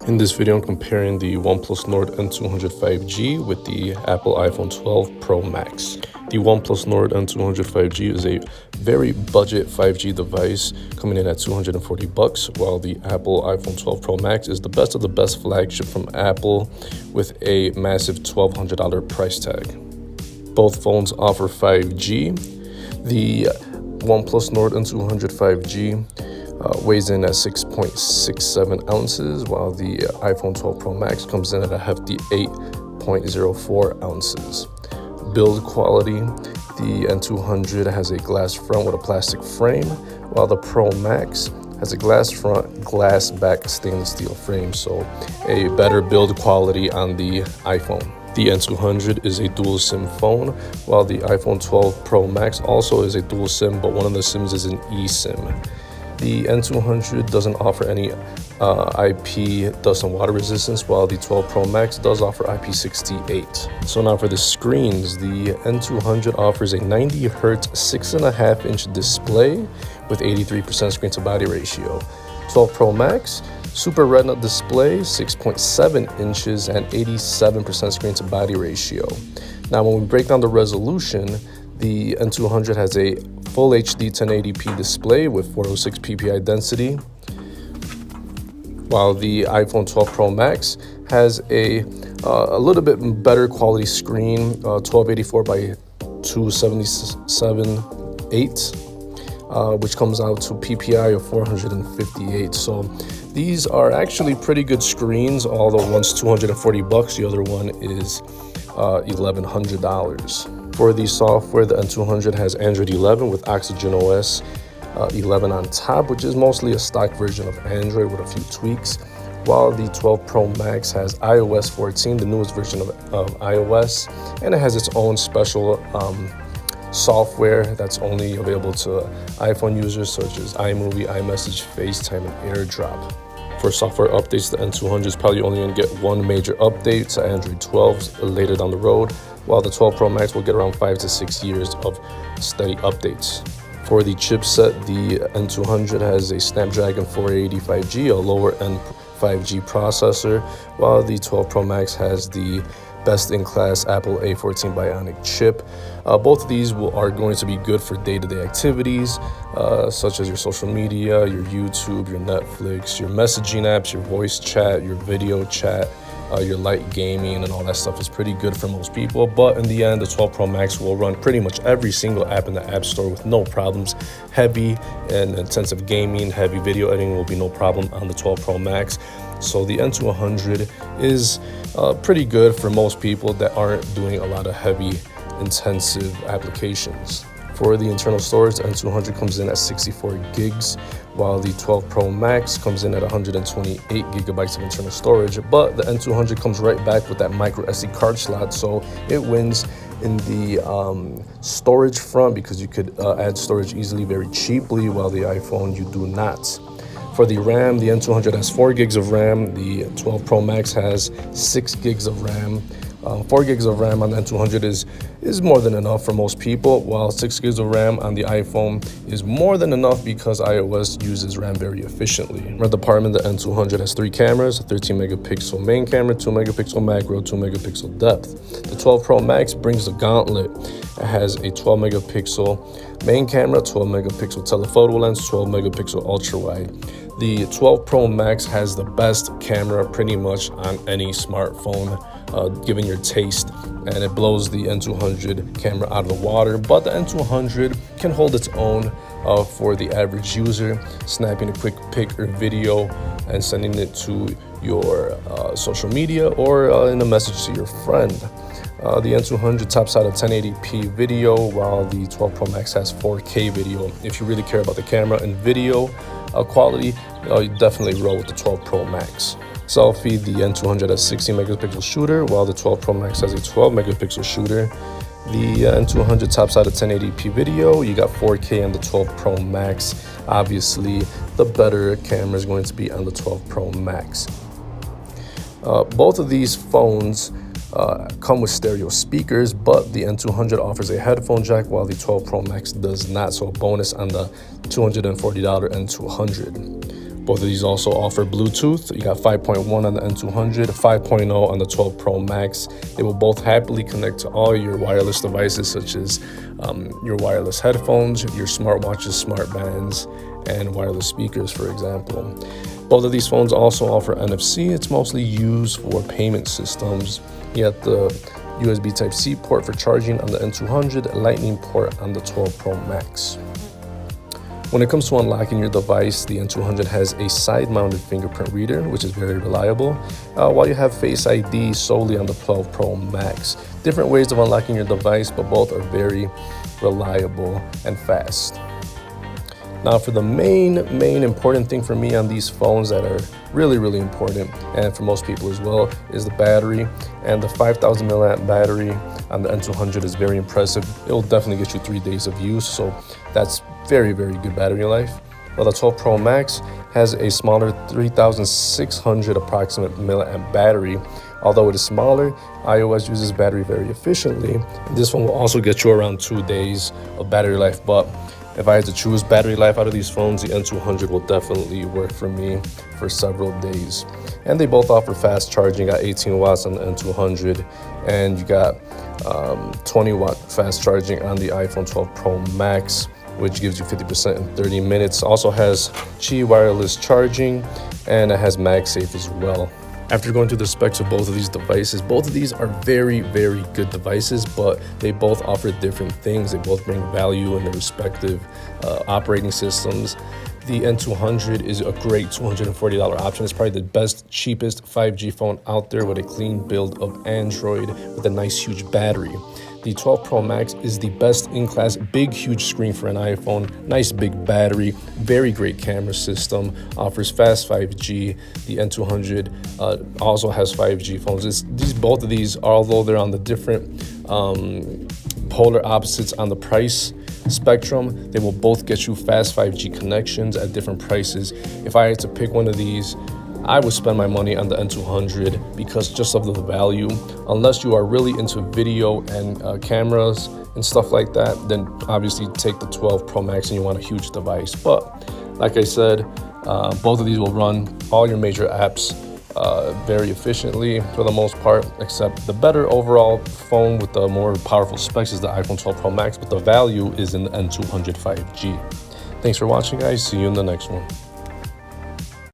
In this video, I'm comparing the OnePlus Nord N200 5G with the Apple iPhone 12 Pro Max. The OnePlus Nord N200 5G is a very budget 5G device coming in at $240, while the Apple iPhone 12 Pro Max is the best of the best flagship from Apple with a massive $1,200 price tag. Both phones offer 5G. The OnePlus Nord N200 5G weighs in at 6.67 ounces, while the iPhone 12 Pro Max comes in at a hefty 8.04 ounces. Build quality, the N200 has a glass front with a plastic frame, while the Pro Max has a glass front, glass back stainless steel frame, so a better build quality on the iPhone. The N200 is a dual SIM phone, while the iPhone 12 Pro Max also is a dual SIM, but one of the SIMs is an eSIM. The N200 doesn't offer any IP dust and water resistance, while the 12 Pro Max does offer IP68. So now for the screens, the N200 offers a 90 Hz 6.5-inch display with 83% screen to body ratio. 12 Pro Max, Super Retina display, 6.7 inches and 87% screen to body ratio. Now when we break down the resolution, the N200 has a full HD 1080p display with 406 ppi density, while the iPhone 12 Pro Max has a little bit better quality screen, 1284 by 277.8, which comes out to PPI of 458. So these are actually pretty good screens, although one's $240, the other one is $1,100. For the software, the N200 has Android 11 with Oxygen OS 11 on top, which is mostly a stock version of Android with a few tweaks, while the 12 Pro Max has iOS 14, the newest version of iOS, and it has its own special software that's only available to iPhone users, such as iMovie, iMessage, FaceTime, and AirDrop. For software updates, the N200 is probably only going to get one major update to Android 12 later down the road, while the 12 Pro Max will get around 5 to 6 years of steady updates. For the chipset, the N200 has a Snapdragon 480 5G, a lower-end 5G processor, while the 12 Pro Max has the best-in-class Apple A14 Bionic chip. Both of these are going to be good for day-to-day activities, such as your social media, your YouTube, your Netflix, your messaging apps, your voice chat, your video chat, your light gaming, and all that stuff is pretty good for most people. But in the end, the 12 Pro Max will run pretty much every single app in the App Store with no problems. Heavy and intensive gaming, heavy video editing will be no problem on the 12 Pro Max. So the N200 is pretty good for most people that aren't doing a lot of heavy, intensive applications. For the internal storage, the N200 comes in at 64 gigs, while the 12 Pro Max comes in at 128 gigabytes of internal storage. But the N200 comes right back with that micro SD card slot, so it wins in the storage front because you could add storage easily, very cheaply, while the iPhone you do not. For the RAM, the N200 has 4 gigs of RAM, the 12 Pro Max has 6 gigs of RAM. 4 gigs of RAM on the N200 is more than enough for most people, while 6 gigs of RAM on the iPhone is more than enough because iOS uses RAM very efficiently. In the department, the N200 has 3 cameras, a 13 megapixel main camera, 2 megapixel macro, 2 megapixel depth. The 12 Pro Max brings the gauntlet. It has a 12 megapixel main camera, 12 megapixel telephoto lens, 12 megapixel ultra wide. The 12 Pro Max has the best camera pretty much on any smartphone, given your taste, and it blows the N200 camera out of the water. But the N200 can hold its own for the average user, snapping a quick pic or video and sending it to your social media or in a message to your friend. The N200 tops out at 1080p video, while the 12 Pro Max has 4K video. If you really care about the camera and video quality, you definitely roll with the 12 Pro Max. Selfie, the N200 has 16 megapixel shooter, while the 12 Pro Max has a 12 megapixel shooter. The N200 tops out at 1080p video. You got 4K on the 12 Pro Max. Obviously, the better camera is going to be on the 12 Pro Max. Both of these phones come with stereo speakers, but the N200 offers a headphone jack while the 12 Pro Max does not, so a bonus on the $240 N200. Both of these also offer Bluetooth. You got 5.1 on the N200, 5.0 on the 12 Pro Max. They will both happily connect to all your wireless devices, such as your wireless headphones, your smartwatches, smart bands, and wireless speakers, for example. Both of these phones also offer NFC. It's mostly used for payment systems. You have the USB Type-C port for charging on the N200, a Lightning port on the 12 Pro Max. When it comes to unlocking your device, the N200 has a side-mounted fingerprint reader, which is very reliable, while you have Face ID solely on the 12 Pro Max. Different ways of unlocking your device, but both are very reliable and fast. Now for the main important thing for me on these phones that are really important, and for most people as well, is the battery. And the 5,000 milliamp battery on the N200 is very impressive. It will definitely get you 3 days of use, so that's very good battery life. Well, the 12 Pro Max has a smaller 3,600 approximate milliamp battery. Although it is smaller, iOS uses battery very efficiently. This one will also get you around 2 days of battery life, but if I had to choose battery life out of these phones, the N200 will definitely work for me for several days. And they both offer fast charging. You got 18 watts on the N200, and you got 20 watt fast charging on the iPhone 12 Pro Max, which gives you 50% in 30 minutes. Also has Qi wireless charging, and it has MagSafe as well. After going through the specs of both of these devices, both of these are very good devices, but they both offer different things. They both bring value in their respective operating systems. The N200 is a great $240 option. It's probably the best, cheapest 5G phone out there with a clean build of Android with a nice huge battery. The 12 Pro Max is the best in class, big, huge screen for an iPhone, nice big battery, very great camera system, offers fast 5G. The N200 also has 5G phones. Both of these, although they're on the different polar opposites on the price spectrum, they will both get you fast 5G connections at different prices. If I had to pick one of these, I would spend my money on the N200 because just of the value. Unless you are really into video and cameras and stuff like that, then obviously take the 12 Pro Max and you want a huge device. But like I said, both of these will run all your major apps very efficiently for the most part, except the better overall phone with the more powerful specs is the iPhone 12 Pro Max, but the value is in the N200 5G. Thanks for watching, guys. See you in the next one.